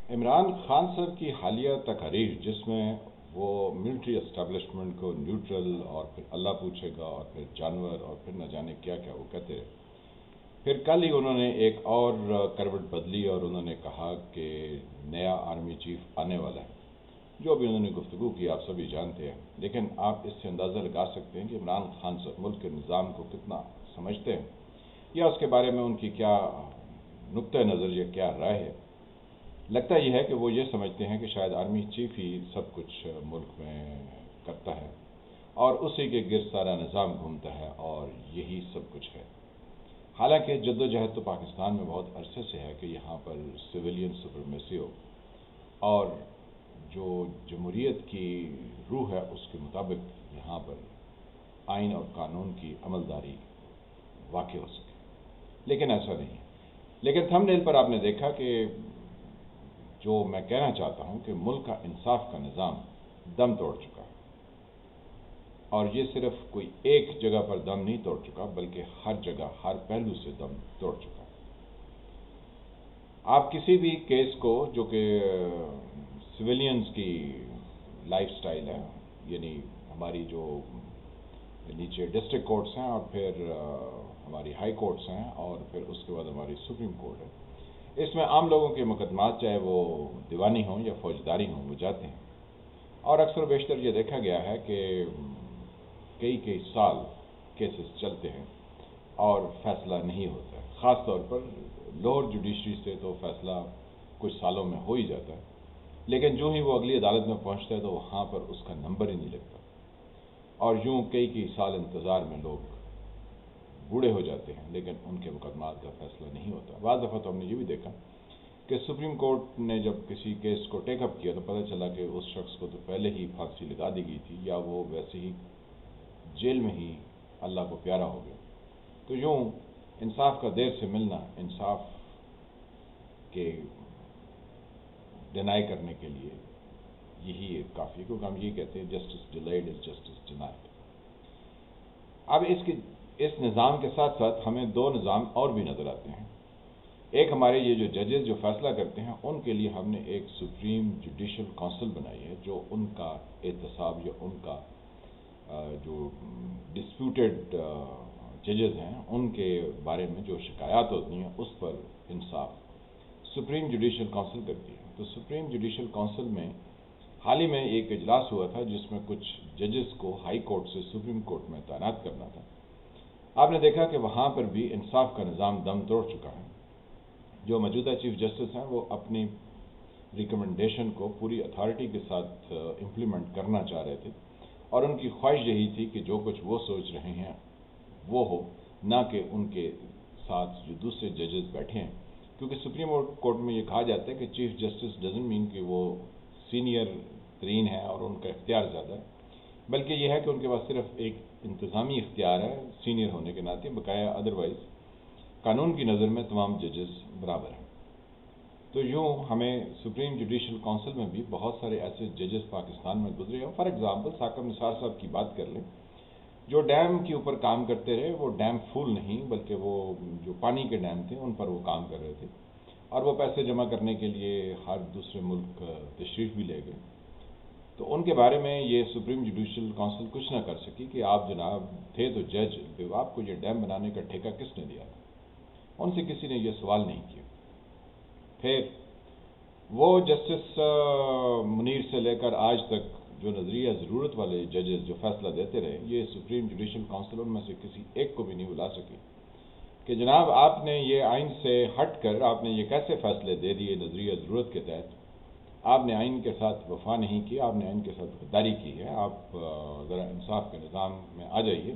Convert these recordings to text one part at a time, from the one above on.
عمران خان صاحب کی حالیہ تقاریر جس میں وہ ملٹری اسٹیبلشمنٹ کو نیوٹرل اور پھر اللہ پوچھے گا اور پھر جانور اور پھر نہ جانے کیا کیا وہ کہتے رہے. پھر کل ہی انہوں نے ایک اور کروٹ بدلی اور انہوں نے کہا کہ نیا آرمی چیف آنے والا ہے. جو بھی انہوں نے گفتگو کی آپ سبھی جانتے ہیں، لیکن آپ اس سے اندازہ لگا سکتے ہیں کہ عمران خان صاحب ملک کے نظام کو کتنا سمجھتے ہیں یا اس کے بارے میں ان کی کیا نقطۂ نظر یا کیا رائے ہے. لگتا یہ ہے کہ وہ یہ سمجھتے ہیں کہ شاید آرمی چیف ہی سب کچھ ملک میں کرتا ہے اور اسی کے گرد سارا نظام گھومتا ہے اور یہی سب کچھ ہے. حالانکہ جد و جہد تو پاکستان میں بہت عرصے سے ہے کہ یہاں پر سویلین سپرمیسی ہو اور جو جمہوریت کی روح ہے اس کے مطابق یہاں پر آئین اور قانون کی عملداری واقع ہو سکے، لیکن ایسا نہیں ہے. لیکن تھم نیل پر آپ نے دیکھا کہ جو میں کہنا چاہتا ہوں کہ ملک کا انصاف کا نظام دم توڑ چکا ہے، اور یہ صرف کوئی ایک جگہ پر دم نہیں توڑ چکا بلکہ ہر جگہ ہر پہلو سے دم توڑ چکا ہے. آپ کسی بھی کیس کو جو کہ سویلینز کی لائف سٹائل ہے، یعنی ہماری جو نیچے ڈسٹرکٹ کورٹس ہیں اور پھر ہماری ہائی کورٹس ہیں اور پھر اس کے بعد ہماری سپریم کورٹ ہے، اس میں عام لوگوں کے مقدمات چاہے وہ دیوانی ہوں یا فوجداری ہوں وہ جاتے ہیں. اور اکثر و بیشتر یہ دیکھا گیا ہے کہ کئی سال کیسز چلتے ہیں اور فیصلہ نہیں ہوتا ہے. خاص طور پر لوور جوڈیشری سے تو فیصلہ کچھ سالوں میں ہو ہی جاتا ہے، لیکن جو ہی وہ اگلی عدالت میں پہنچتا ہے تو وہاں پر اس کا نمبر ہی نہیں لگتا اور یوں کئی سال انتظار میں لوگ بوڑھے ہو جاتے ہیں لیکن ان کے مقدمات کا فیصلہ نہیں ہوتا. بعض دفعہ تو ہم نے یہ بھی دیکھا کہ سپریم کورٹ نے جب کسی کیس کو ٹیک اپ کیا تو پتہ چلا کہ اس شخص کو تو پہلے ہی پھانسی لگا دی گئی تھی یا وہ ویسے ہی جیل میں ہی اللہ کو پیارا ہو گیا. تو یوں انصاف کا دیر سے ملنا انصاف کے ڈینائی کرنے کے لیے یہی ایک کافی ہے، کیونکہ ہم یہ کہتے ہیں justice delayed is justice denied. اب اس نظام کے ساتھ ساتھ ہمیں دو نظام اور بھی نظر آتے ہیں. ایک ہمارے یہ جو ججز جو فیصلہ کرتے ہیں ان کے لیے ہم نے ایک سپریم جوڈیشل کونسل بنائی ہے جو ان کا احتساب یا ان کا جو ڈسپیوٹیڈ ججز ہیں ان کے بارے میں جو شکایات ہوتی ہیں اس پر انصاف سپریم جوڈیشل کونسل کرتی ہے. تو سپریم جوڈیشل کونسل میں حال ہی میں ایک اجلاس ہوا تھا جس میں کچھ ججز کو ہائی کورٹ سے سپریم کورٹ میں تعینات کرنا تھا. آپ نے دیکھا کہ وہاں پر بھی انصاف کا نظام دم توڑ چکا ہے. جو موجودہ چیف جسٹس ہیں وہ اپنی ریکمنڈیشن کو پوری اتھارٹی کے ساتھ امپلیمنٹ کرنا چاہ رہے تھے اور ان کی خواہش یہی تھی کہ جو کچھ وہ سوچ رہے ہیں وہ ہو، نہ کہ ان کے ساتھ جو دوسرے ججز بیٹھے ہیں. کیونکہ سپریم کورٹ میں یہ کہا جاتا ہے کہ چیف جسٹس ڈزنٹ مین کہ وہ سینئر ترین ہے اور ان کا اختیار زیادہ ہے، بلکہ یہ ہے کہ ان کے پاس صرف ایک انتظامی اختیار ہے سینئر ہونے کے ناطے، بقایا ادروائز قانون کی نظر میں تمام ججز برابر ہیں. تو یوں ہمیں سپریم جوڈیشل کونسل میں بھی بہت سارے ایسے ججز پاکستان میں گزرے ہیں. فار ایگزامپل ثاقب نثار صاحب کی بات کر لیں، جو ڈیم کے اوپر کام کرتے رہے، وہ ڈیم فول نہیں بلکہ وہ جو پانی کے ڈیم تھے ان پر وہ کام کر رہے تھے اور وہ پیسے جمع کرنے کے لیے ہر دوسرے ملک تشریف بھی لے گئے. تو ان کے بارے میں یہ سپریم جوڈیشل کونسل کچھ نہ کر سکی کہ آپ جناب تھے تو جج، آپ کو یہ ڈیم بنانے کا ٹھیکہ کس نے دیا تھا؟ ان سے کسی نے یہ سوال نہیں کیا. پھر وہ جسٹس منیر سے لے کر آج تک جو نظریہ ضرورت والے ججز جو فیصلہ دیتے رہے، یہ سپریم جوڈیشل کونسل ان میں سے کسی ایک کو بھی نہیں بلا سکی کہ جناب آپ نے یہ آئین سے ہٹ کر آپ نے یہ کیسے فیصلے دے دیے نظریہ ضرورت کے تحت؟ آپ نے آئین کے ساتھ وفا نہیں کی، آپ نے آئین کے ساتھ غداری کی ہے. آپ ذرا انصاف کے نظام میں آ جائیے،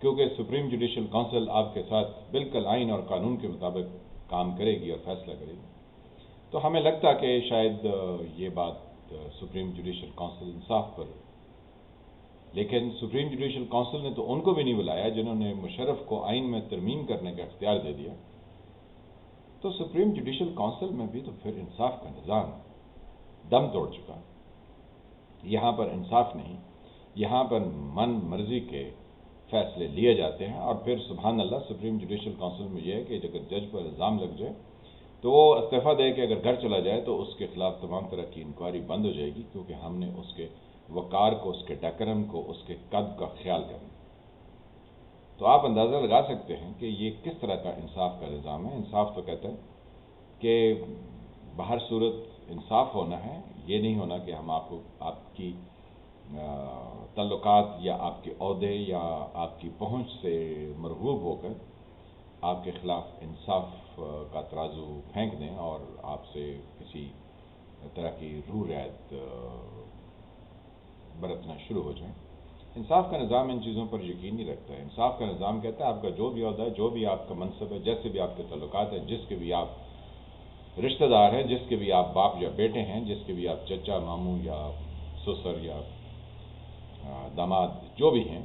کیونکہ سپریم جوڈیشل کونسل آپ کے ساتھ بالکل آئین اور قانون کے مطابق کام کرے گی اور فیصلہ کرے گی. تو ہمیں لگتا کہ شاید یہ بات سپریم جوڈیشل کونسل انصاف پر، لیکن سپریم جوڈیشل کونسل نے تو ان کو بھی نہیں بلایا جنہوں نے مشرف کو آئین میں ترمیم کرنے کا اختیار دے دیا. تو سپریم جوڈیشل کونسل میں بھی تو پھر انصاف کا نظام دم توڑ چکا. یہاں پر انصاف نہیں، یہاں پر من مرضی کے فیصلے لیے جاتے ہیں اور پھر سبحان اللہ سپریم جوڈیشل کونسل میں یہ ہے کہ اگر جج پر الزام لگ جائے تو وہ استعفیٰ دے کے اگر گھر چلا جائے تو اس کے خلاف تمام طرح کی انکوائری بند ہو جائے گی، کیونکہ ہم نے اس کے وقار کو، اس کے ڈیکرم کو، اس کے قد کا خیال کرنا۔ تو آپ اندازہ لگا سکتے ہیں کہ یہ کس طرح کا انصاف کا نظام ہے۔ انصاف تو کہتا ہے کہ بہر صورت انصاف ہونا ہے، یہ نہیں ہونا کہ ہم آپ کی تعلقات یا آپ کے عہدے یا آپ کی پہنچ سے مرغوب ہو کر آپ کے خلاف انصاف کا ترازو پھینک دیں اور آپ سے کسی طرح کی روح رعایت برتنا شروع ہو جائیں۔ انصاف کا نظام ان چیزوں پر یقین نہیں رکھتا ہے۔ انصاف کا نظام کہتا ہے آپ کا جو بھی عہدہ ہے، جو بھی آپ کا منصب ہے، جیسے بھی آپ کے تعلقات ہیں، جس کے بھی آپ رشتہ دار ہیں، جس کے بھی آپ باپ یا بیٹے ہیں، جس کے بھی آپ چچا، ماموں یا سسر یا داماد جو بھی ہیں،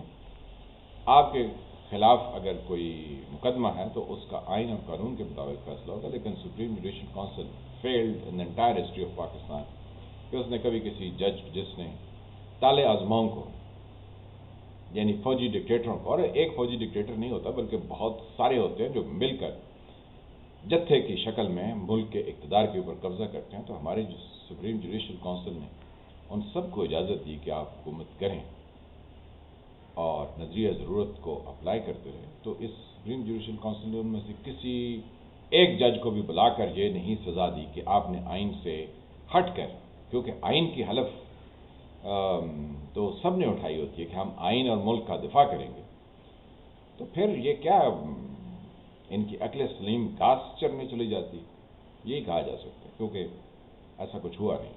آپ کے خلاف اگر کوئی مقدمہ ہے تو اس کا آئین اور قانون کے مطابق فیصلہ ہوگا۔ لیکن supreme judicial council field in entire history of Pakistan کہ اس نے کبھی کسی جج جس نے تالے آزماؤں کو، یعنی فوجی ڈکٹیٹروں کو، اور ایک فوجی ڈکٹیٹر نہیں ہوتا بلکہ بہت سارے ہوتے ہیں جو مل کر جتھے کی شکل میں ملک کے اقتدار کے اوپر قبضہ کرتے ہیں، تو ہماری جو سپریم جوڈیشل کونسل نے ان سب کو اجازت دی کہ آپ حکومت کریں اور نظریہ ضرورت کو اپلائی کرتے رہے۔ تو اس سپریم جوڈیشل کونسل نے ان میں سے کسی ایک جج کو بھی بلا کر یہ نہیں سزا دی کہ آپ نے آئین سے ہٹ کر، کیونکہ آئین کی حلف تو سب نے اٹھائی ہوتی ہے کہ ہم آئین اور ملک کا دفاع کریں گے، تو پھر یہ کیا ان کی عقل سلیم گھاس چرنے چلی جاتی، یہی کہا جا سکتا ہے، کیونکہ ایسا کچھ ہوا نہیں۔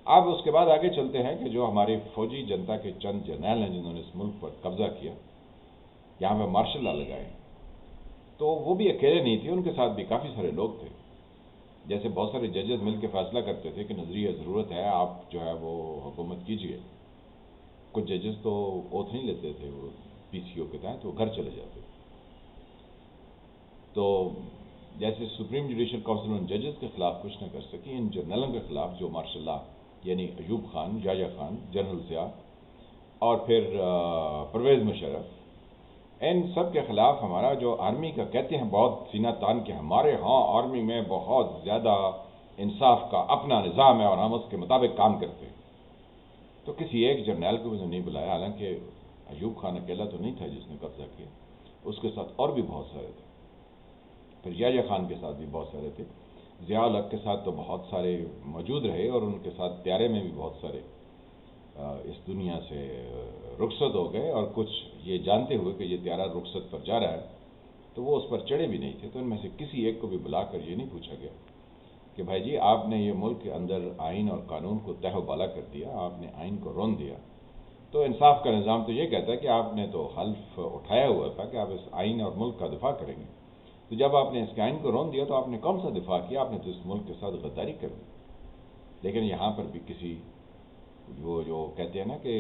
اب اس کے بعد آگے چلتے ہیں کہ جو ہماری فوجی جنتا کے چند جرنیل ہیں جنہوں نے اس ملک پر قبضہ کیا، یہاں پہ مارشل لا لگائے، تو وہ بھی اکیلے نہیں تھے، ان کے ساتھ بھی کافی سارے لوگ تھے۔ جیسے بہت سارے ججز مل کے فیصلہ کرتے تھے کہ نظریہ ضرورت ہے، آپ جو ہے وہ حکومت کیجئے۔ کچھ ججز تو اوتھ نہیں لیتے تھے، وہ پی سی او کے تحت وہ گھر چلے جاتے تھے۔ تو جیسے سپریم جوڈیشل کونسل ان ججز کے خلاف کچھ نہ کر سکی، ان جرنیلوں کے خلاف جو مارشل لا، یعنی ایوب خان، یحییٰ خان، جنرل ضیاء اور پھر پرویز مشرف، ان سب کے خلاف ہمارا جو آرمی کا کہتے ہیں بہت سینہ تان کہ ہمارے ہاں آرمی میں بہت زیادہ انصاف کا اپنا نظام ہے اور ہم اس کے مطابق کام کرتے ہیں، تو کسی ایک جرنیل کو بھی نہیں بلایا، حالانکہ ایوب خان اکیلا تو نہیں تھا جس نے قبضہ کیا، اس کے ساتھ اور بھی بہت سارے تھے، پھر یحییٰ خان کے ساتھ بھی بہت سارے تھے، ضیاء الحق کے ساتھ تو بہت سارے موجود رہے اور ان کے ساتھ طیارے میں بھی بہت سارے اس دنیا سے رخصت ہو گئے، اور کچھ یہ جانتے ہوئے کہ یہ طیارہ رخصت پر جا رہا ہے تو وہ اس پر چڑھے بھی نہیں تھے۔ تو ان میں سے کسی ایک کو بھی بلا کر یہ نہیں پوچھا گیا کہ بھائی جی آپ نے یہ ملک کے اندر آئین اور قانون کو تہہ و بالا کر دیا، آپ نے آئین کو رون دیا۔ تو انصاف کا نظام تو یہ کہتا ہے کہ آپ نے تو حلف اٹھایا ہوا تھا کہ آپ اس آئین اور ملک کا دفاع کریں گے، تو جب آپ نے اس کے آئین کو رون دیا تو آپ نے کون سا دفاع کیا؟ آپ نے تو اس ملک کے ساتھ غداری کر دی۔ لیکن یہاں پر بھی کسی وہ جو کہتے ہیں نا کہ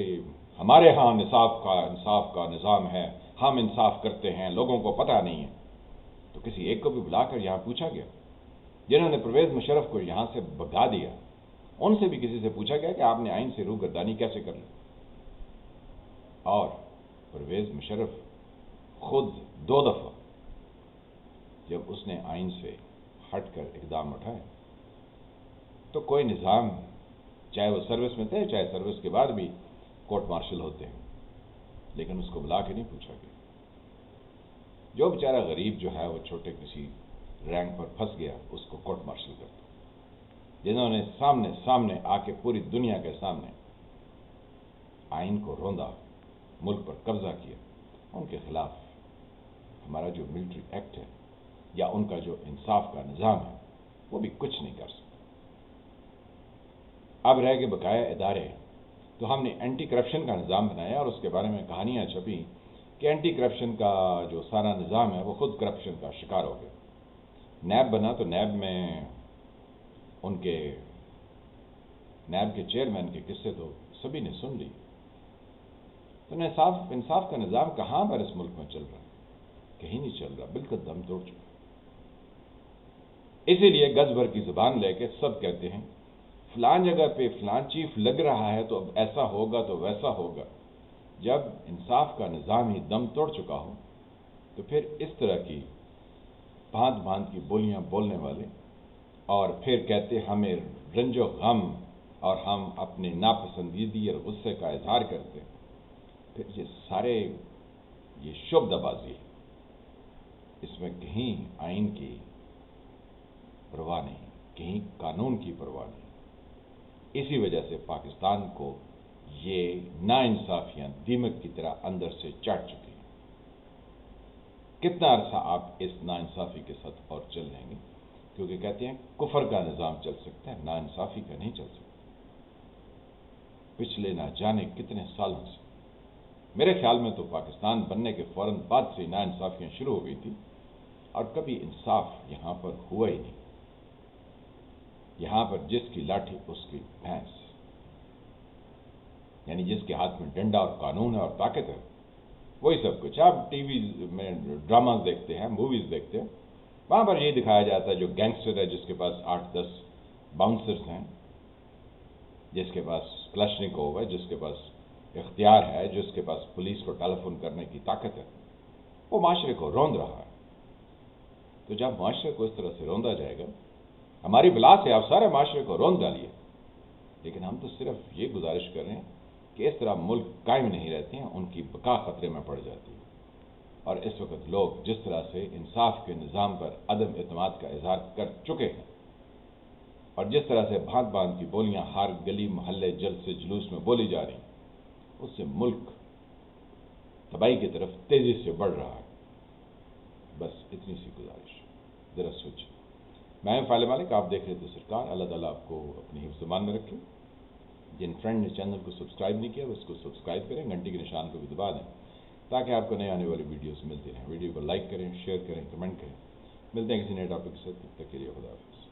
ہمارے ہاں انصاف کا نظام ہے، ہم انصاف کرتے ہیں، لوگوں کو پتہ نہیں ہے، تو کسی ایک کو بھی بلا کر یہاں پوچھا گیا؟ جنہوں نے پرویز مشرف کو یہاں سے بھگا دیا، ان سے بھی کسی سے پوچھا گیا کہ آپ نے آئین سے روگردانی کیسے کر لی؟ اور پرویز مشرف خود 2 دفعہ جب اس نے آئین سے ہٹ کر اقدام اٹھائے تو کوئی نظام، چاہے وہ سروس میں تھے چاہے سروس کے بعد بھی کورٹ مارشل ہوتے ہیں، لیکن اس کو بلا کے نہیں پوچھا گیا۔ جو بیچارہ غریب جو ہے وہ چھوٹے کسی رینک پر پھنس گیا، اس کو کورٹ مارشل کرتا، جنہوں نے سامنے آ کے پوری دنیا کے سامنے آئین کو روندا، ملک پر قبضہ کیا، ان کے خلاف ہمارا جو ملٹری ایکٹ ہے یا ان کا جو انصاف کا نظام ہے وہ بھی کچھ نہیں کر سکتا۔ اب رہ کے بقایا ادارے، تو ہم نے اینٹی کرپشن کا نظام بنایا اور اس کے بارے میں کہانیاں چھپی کہ اینٹی کرپشن کا جو سارا نظام ہے وہ خود کرپشن کا شکار ہو گیا۔ نیب بنا تو نیب میں ان کے نیب کے چیئرمین کے قصے تو سبھی نے سن لی۔ تو انصاف کا نظام کہاں پر اس ملک میں چل رہا ہے؟ کہیں نہیں چل رہا، بالکل دم توڑ چکا۔ اسی لیے گز بھر کی زبان لے کے سب کہتے ہیں فلان جگہ پہ فلان چیف لگ رہا ہے تو اب ایسا ہوگا تو ویسا ہوگا۔ جب انصاف کا نظام ہی دم توڑ چکا ہو تو پھر اس طرح کی بھانت بھانت کی بولیاں بولنے والے، اور پھر کہتے ہمیں رنج و غم اور ہم اپنے ناپسندیدگی اور غصے کا اظہار کرتے، پھر یہ شبدہ بازی ہے، اس میں کہیں آئین کی پرواہ نہیں، کہیں قانون کی پرواہ نہیں۔ اسی وجہ سے پاکستان کو یہ ناانصافیاں دیمک کی طرح اندر سے چاٹ چکی ہیں۔ کتنا عرصہ آپ اس ناانصافی کے ساتھ اور چل رہیں گے؟ کیونکہ کہتے ہیں کفر کا نظام چل سکتا ہے، ناانصافی کا نہیں چل سکتا۔ پچھلے نہ جانے کتنے سالوں سے، میرے خیال میں تو پاکستان بننے کے فوراً بعد سے ناانصافیاں شروع ہو گئی تھی، اور کبھی انصاف یہاں پر ہوا ہی نہیں۔ یہاں پر جس کی لاٹھی اس کی بھینس، یعنی جس کے ہاتھ میں ڈنڈا اور قانون ہے اور طاقت ہے، وہی سب کچھ۔ آپ ٹی وی میں ڈراماز دیکھتے ہیں، موویز دیکھتے ہیں، وہاں پر یہ دکھایا جاتا ہے جو گینگسٹر ہے، جس کے پاس 8-10 باؤنسرز ہیں، جس کے پاس کلاشنکوو ہے، جس کے پاس اختیار ہے، جس کے پاس پولیس کو ٹیلی فون کرنے کی طاقت ہے، وہ معاشرے کو روند رہا ہے۔ تو جب معاشرے کو اس طرح سے روندا جائے گا، ہماری بلا سے آپ سارے معاشرے کو روند ڈالیے، لیکن ہم تو صرف یہ گزارش کر رہے ہیں کہ اس طرح ملک قائم نہیں رہتے ہیں، ان کی بقا خطرے میں پڑ جاتی ہے۔ اور اس وقت لوگ جس طرح سے انصاف کے نظام پر عدم اعتماد کا اظہار کر چکے ہیں، اور جس طرح سے بھانت بھانت کی بولیاں ہر گلی محلے جلسے جلوس میں بولی جا رہی ہیں، اس سے ملک تباہی کی طرف تیزی سے بڑھ رہا ہے۔ بس اتنی سی گزارش، ذرا سوچیں۔ میں فائل مالک، آپ دیکھ رہے تھے سرکار۔ اللہ تعالیٰ آپ کو اپنی حفظ امان میں رکھے۔ جن فرینڈ نے چینل کو سبسکرائب نہیں کیا، اس کو سبسکرائب کریں، گھنٹی کے نشان کو بھی دبا دیں، تاکہ آپ کو نئے آنے والی ویڈیوز ملتی رہیں۔ ویڈیو کو لائک کریں، شیئر کریں، کمنٹ کریں۔ ملتے ہیں کسی نئے ٹاپک کے ساتھ، تب تک کے لیے خدا حافظ۔